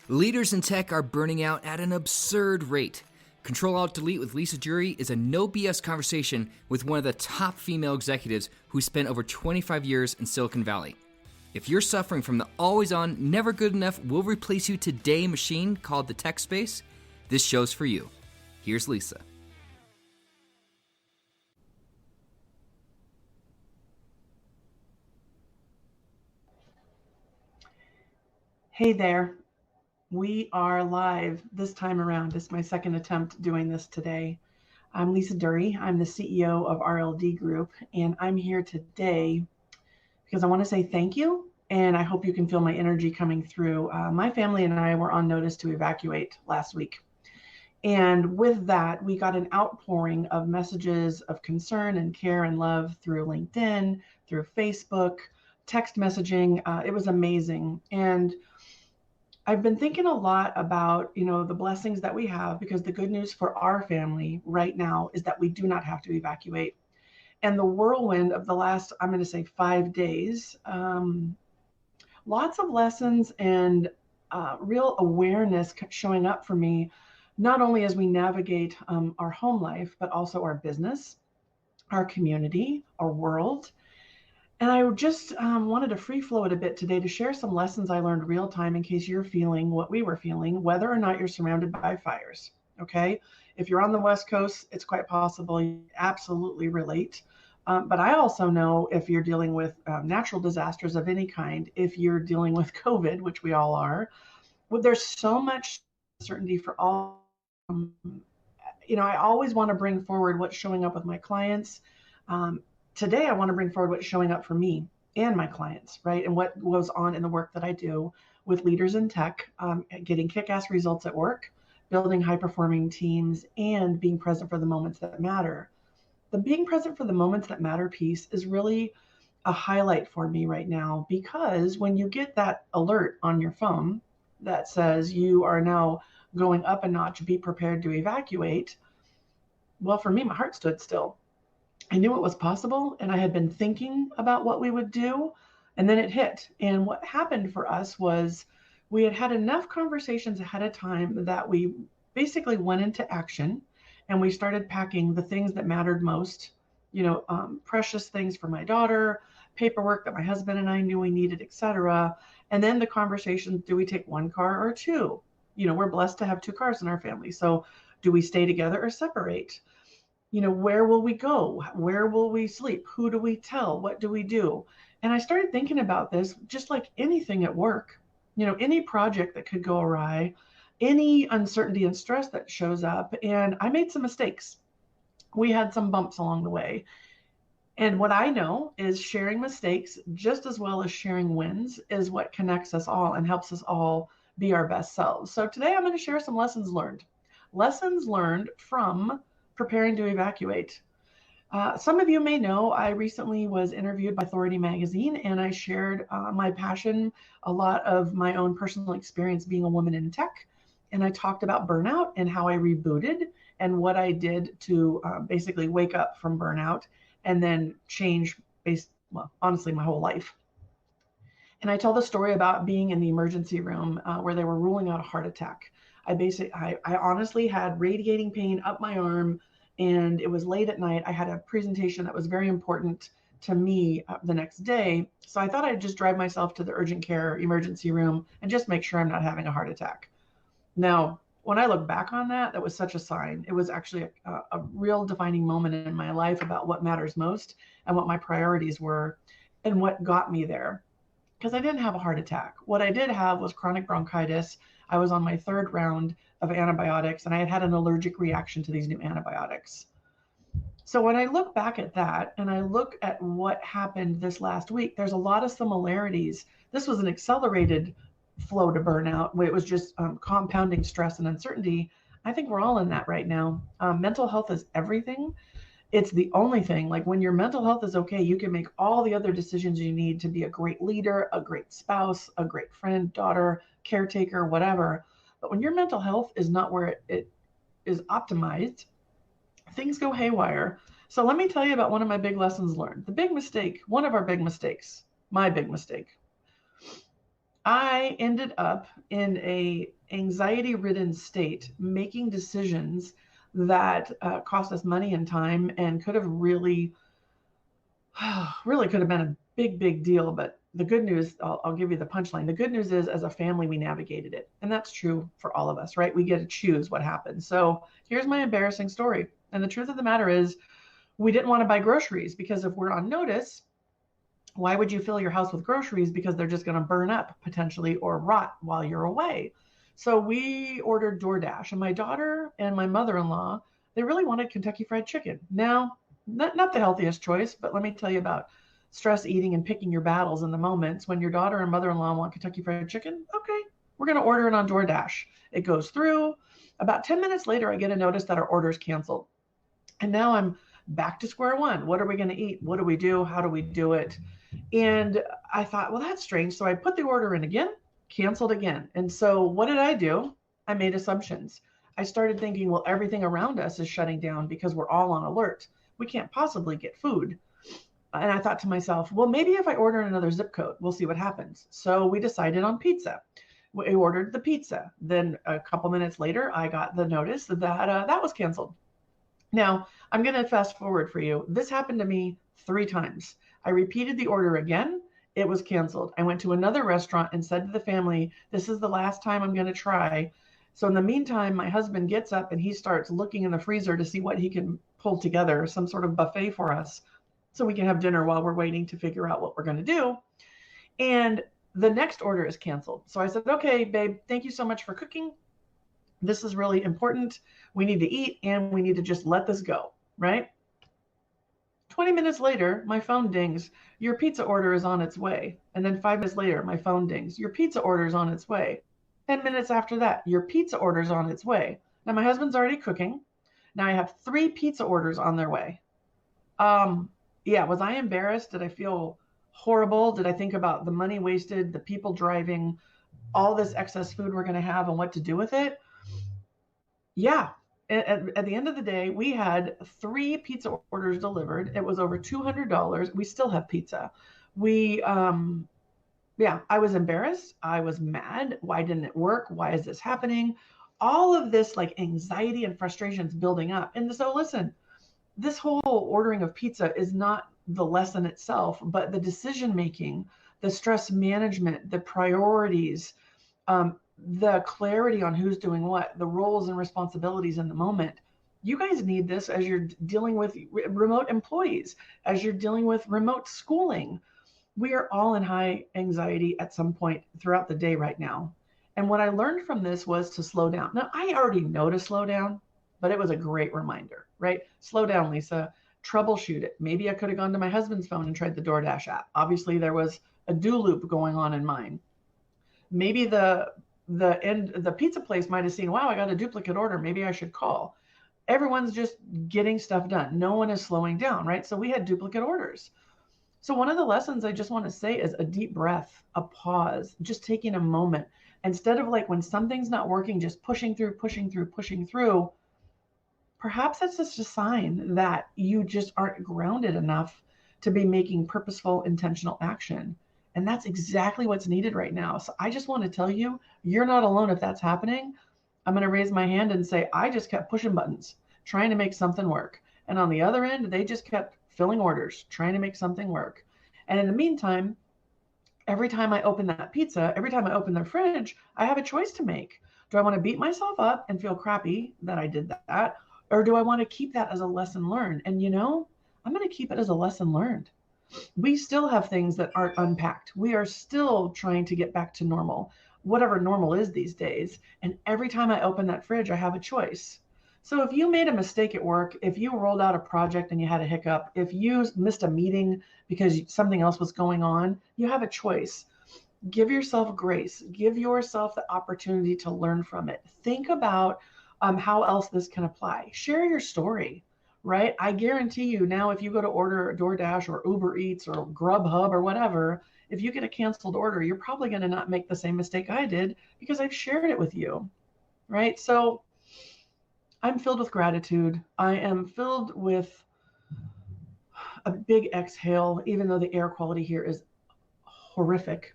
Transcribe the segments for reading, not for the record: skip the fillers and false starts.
Leaders in tech are burning out at an absurd rate. Ctrl+Alt+Delete with Lisa Duerre is a no BS conversation with one of the top female executives who spent over 25 years in Silicon Valley. If you're suffering from the always-on, never good enough, will replace you today machine called the tech space, this show's for you. Here's Lisa. Hey there. We are live this time around. This is my second attempt doing this today. I'm Lisa Duerre. I'm the CEO of RLD Group, and I'm here today because I want to say thank you, and I hope you can feel my energy coming through. My family and I were on notice to evacuate last week. And with that, we got an outpouring of messages of concern and care and love through LinkedIn, through Facebook, text messaging. It was amazing. And I've been thinking a lot about, the blessings that we have, because the good news for our family right now is that we do not have to evacuate. And the whirlwind of the last, I'm going to say 5 days, lots of lessons and real awareness showing up for me, not only as we navigate our home life, but also our business, our community, our world. And I just wanted to free flow it a bit today to share some lessons I learned real time in case you're feeling what we were feeling, whether or not you're surrounded by fires. Okay. If you're on the West Coast, it's quite possible you absolutely relate. But I also know if you're dealing with natural disasters of any kind, if you're dealing with COVID, which we all are, well, there's so much uncertainty for all. I always want to bring forward what's showing up with my clients. Today, I want to bring forward what's showing up for me and my clients, right? And what goes on in the work that I do with leaders in tech, getting kick-ass results at work, building high-performing teams, and being present for the moments that matter. The being present for the moments that matter piece is really a highlight for me right now, because when you get that alert on your phone that says you are now going up a notch, be prepared to evacuate, well, for me, my heart stood still. I knew it was possible, and I had been thinking about what we would do, and then it hit. And what happened for us was we had had enough conversations ahead of time that we basically went into action, and we started packing the things that mattered most, precious things for my daughter, paperwork that my husband and I knew we needed, etc. And then the conversation, do we take one car or two? We're blessed to have 2 cars in our family. So do we stay together or separate? Where will we go? Where will we sleep? Who do we tell? What do we do? And I started thinking about this just like anything at work, any project that could go awry, any uncertainty and stress that shows up. And I made some mistakes. We had some bumps along the way. And what I know is sharing mistakes just as well as sharing wins is what connects us all and helps us all be our best selves. So today I'm going to share some lessons learned. Lessons learned from preparing to evacuate. Some of you may know I recently was interviewed by Authority Magazine, and I shared my passion, a lot of my own personal experience being a woman in tech. And I talked about burnout and how I rebooted and what I did to basically wake up from burnout and then change honestly, my whole life. And I tell the story about being in the emergency room where they were ruling out a heart attack. I honestly had radiating pain up my arm, and it was late at night. I had a presentation that was very important to me the next day. So I thought I'd just drive myself to the urgent care emergency room and just make sure I'm not having a heart attack. Now, when I look back on that, that was such a sign. It was actually a real defining moment in my life about what matters most and what my priorities were and what got me there. Because I didn't have a heart attack. What I did have was chronic bronchitis. I was on my 3rd round of antibiotics, and I had had an allergic reaction to these new antibiotics. So when I look back at that and I look at what happened this last week, there's a lot of similarities. This was an accelerated flow to burnout, where it was just compounding stress and uncertainty. I think we're all in that right now. Mental health is everything. It's the only thing. Like, when your mental health is okay, you can make all the other decisions you need to be a great leader, a great spouse, a great friend, daughter, caretaker, whatever. But when your mental health is not where it is optimized, things go haywire. So let me tell you about one of my big lessons learned. One of our big mistakes, my big mistake. I ended up in a anxiety-ridden state, making decisions that cost us money and time and could have really, really could have been a big, big deal. But the good news, I'll give you the punchline. The good news is, as a family, we navigated it. And that's true for all of us, right? We get to choose what happens. So here's my embarrassing story. And the truth of the matter is, we didn't want to buy groceries because if we're on notice, why would you fill your house with groceries? Because they're just going to burn up potentially or rot while you're away. So we ordered DoorDash, and my daughter and my mother-in-law, they really wanted Kentucky Fried Chicken. Now, not the healthiest choice, but let me tell you about stress eating and picking your battles in the moments when your daughter and mother-in-law want Kentucky Fried Chicken. Okay, we're going to order it on DoorDash. It goes through. About 10 minutes later, I get a notice that our order is canceled. And now I'm back to square one. What are we going to eat? What do we do? How do we do it? And I thought, well, that's strange. So I put the order in again, canceled again. And so what did I do? I made assumptions. I started thinking, well, everything around us is shutting down because we're all on alert. We can't possibly get food. And I thought to myself, well, maybe if I order in another zip code, we'll see what happens. So we decided on pizza. We ordered the pizza. Then a couple minutes later, I got the notice that that was canceled. Now, I'm going to fast forward for you. This happened to me 3 times. I repeated the order again. It was canceled. I went to another restaurant and said to the family, this is the last time I'm going to try. So in the meantime, my husband gets up and he starts looking in the freezer to see what he can pull together, some sort of buffet for us so we can have dinner while we're waiting to figure out what we're going to do. And the next order is canceled. So I said, okay, babe, thank you so much for cooking. This is really important. We need to eat and we need to just let this go, right? 20 minutes later, my phone dings. Your pizza order is on its way. And then 5 minutes later, my phone dings. Your pizza order is on its way. 10 minutes after that, your pizza order is on its way. Now my husband's already cooking. Now I have 3 pizza orders on their way. Yeah, was I embarrassed? Did I feel horrible? Did I think about the money wasted, the people driving, all this excess food we're going to have and what to do with it? Yeah. At the end of the day, we had 3 pizza orders delivered. It was over $200. We still have pizza. We, yeah, I was embarrassed. I was mad. Why didn't it work? Why is this happening? All of this like anxiety and frustrations building up. And so listen, this whole ordering of pizza is not the lesson itself, but the decision making, the stress management, the priorities, the clarity on who's doing what, the roles and responsibilities in the moment. You guys need this as you're dealing with remote employees, as you're dealing with remote schooling. We are all in high anxiety at some point throughout the day right now. And what I learned from this was to slow down. Now, I already know to slow down, but it was a great reminder, right? Slow down, Lisa. Troubleshoot it. Maybe I could have gone to my husband's phone and tried the DoorDash app. Obviously, there was a do loop going on in mine. Maybe the pizza place might have seen, wow, I got a duplicate order. Maybe I should call. Everyone's just getting stuff done. No one is slowing down, right? So we had duplicate orders. So one of the lessons I just want to say is a deep breath, a pause, just taking a moment. Instead of like when something's not working, just pushing through, pushing through, pushing through, perhaps that's just a sign that you just aren't grounded enough to be making purposeful, intentional action. And that's exactly what's needed right now. So I just want to tell you, you're not alone if that's happening. I'm going to raise my hand and say, I just kept pushing buttons, trying to make something work. And on the other end, they just kept filling orders, trying to make something work. And in the meantime, every time I open that pizza, every time I open the fridge, I have a choice to make. Do I want to beat myself up and feel crappy that I did that? Or do I want to keep that as a lesson learned? And I'm going to keep it as a lesson learned. We still have things that aren't unpacked. We are still trying to get back to normal, whatever normal is these days. And every time I open that fridge, I have a choice. So if you made a mistake at work, if you rolled out a project and you had a hiccup, if you missed a meeting because something else was going on, you have a choice. Give yourself grace. Give yourself the opportunity to learn from it. Think about how else this can apply. Share your story, right? I guarantee you now, if you go to order DoorDash or Uber Eats or Grubhub or whatever, if you get a canceled order, you're probably going to not make the same mistake I did because I've shared it with you, right? So I'm filled with gratitude. I am filled with a big exhale, even though the air quality here is horrific.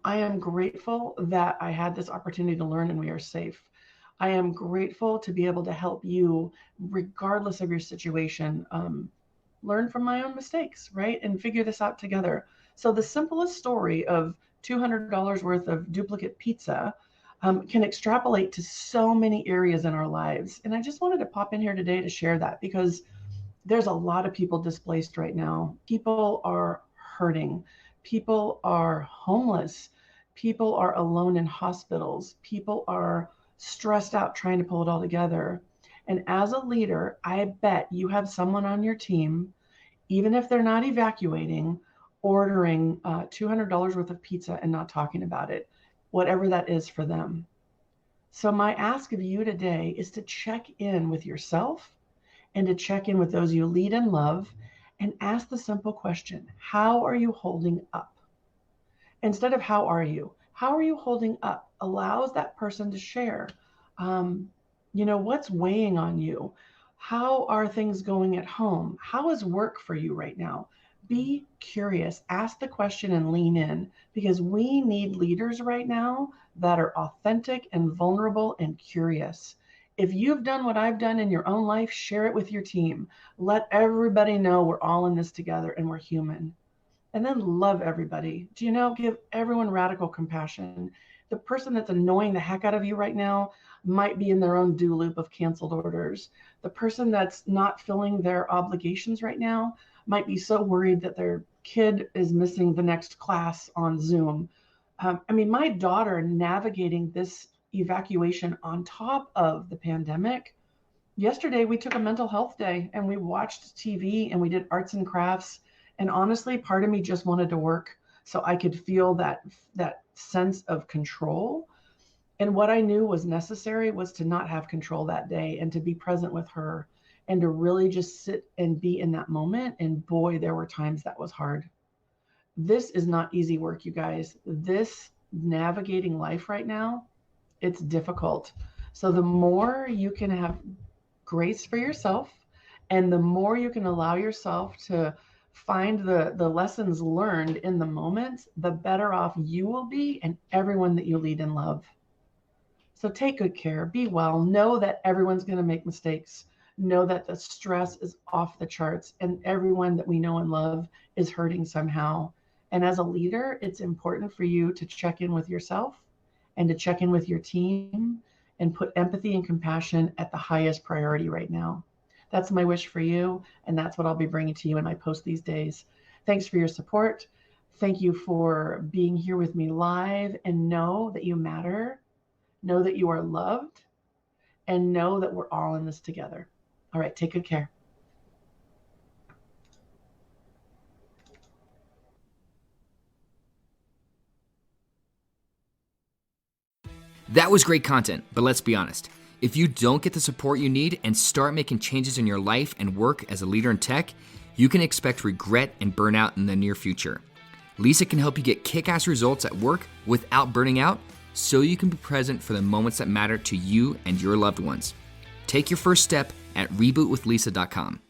I am grateful that I had this opportunity to learn and we are safe. I am grateful to be able to help you, regardless of your situation, learn from my own mistakes, right? And figure this out together. So, the simplest story of $200 worth of duplicate pizza can extrapolate to so many areas in our lives. And I just wanted to pop in here today to share that because there's a lot of people displaced right now. People are hurting. People are homeless. People are alone in hospitals. People are stressed out trying to pull it all together. And as a leader, I bet you have someone on your team, even if they're not evacuating, ordering $200 worth of pizza and not talking about it, whatever that is for them. So, my ask of you today is to check in with yourself and to check in with those you lead and love and ask the simple question, how are you holding up? Instead of how are you holding up? Allows that person to share. Um, what's weighing on you? How are things going at home? How is work for you right now? Be curious, ask the question and lean in because we need leaders right now that are authentic and vulnerable and curious. If you've done what I've done in your own life, share it with your team. Let everybody know we're all in this together and we're human. And then love everybody. Do you know, give everyone radical compassion. The person that's annoying the heck out of you right now might be in their own do loop of canceled orders. The person that's not filling their obligations right now might be so worried that their kid is missing the next class on Zoom. My daughter navigating this evacuation on top of the pandemic. Yesterday, we took a mental health day and we watched TV and we did arts and crafts. And honestly, part of me just wanted to work so I could feel that sense of control. And what I knew was necessary was to not have control that day and to be present with her and to really just sit and be in that moment. And boy, there were times that was hard. This is not easy work, you guys. This navigating life right now, it's difficult. So the more you can have grace for yourself and the more you can allow yourself to find the lessons learned in the moment, the better off you will be and everyone that you lead and love. So take good care, be well, know that everyone's going to make mistakes, know that the stress is off the charts and everyone that we know and love is hurting somehow. And as a leader, it's important for you to check in with yourself and to check in with your team and put empathy and compassion at the highest priority right now. That's my wish for you, and that's what I'll be bringing to you in my post these days. Thanks for your support. Thank you for being here with me live, and know that you matter, know that you are loved, and know that we're all in this together. All right, take good care. That was great content, but let's be honest. If you don't get the support you need and start making changes in your life and work as a leader in tech, you can expect regret and burnout in the near future. Lisa can help you get kick-ass results at work without burning out so you can be present for the moments that matter to you and your loved ones. Take your first step at rebootwithlisa.com.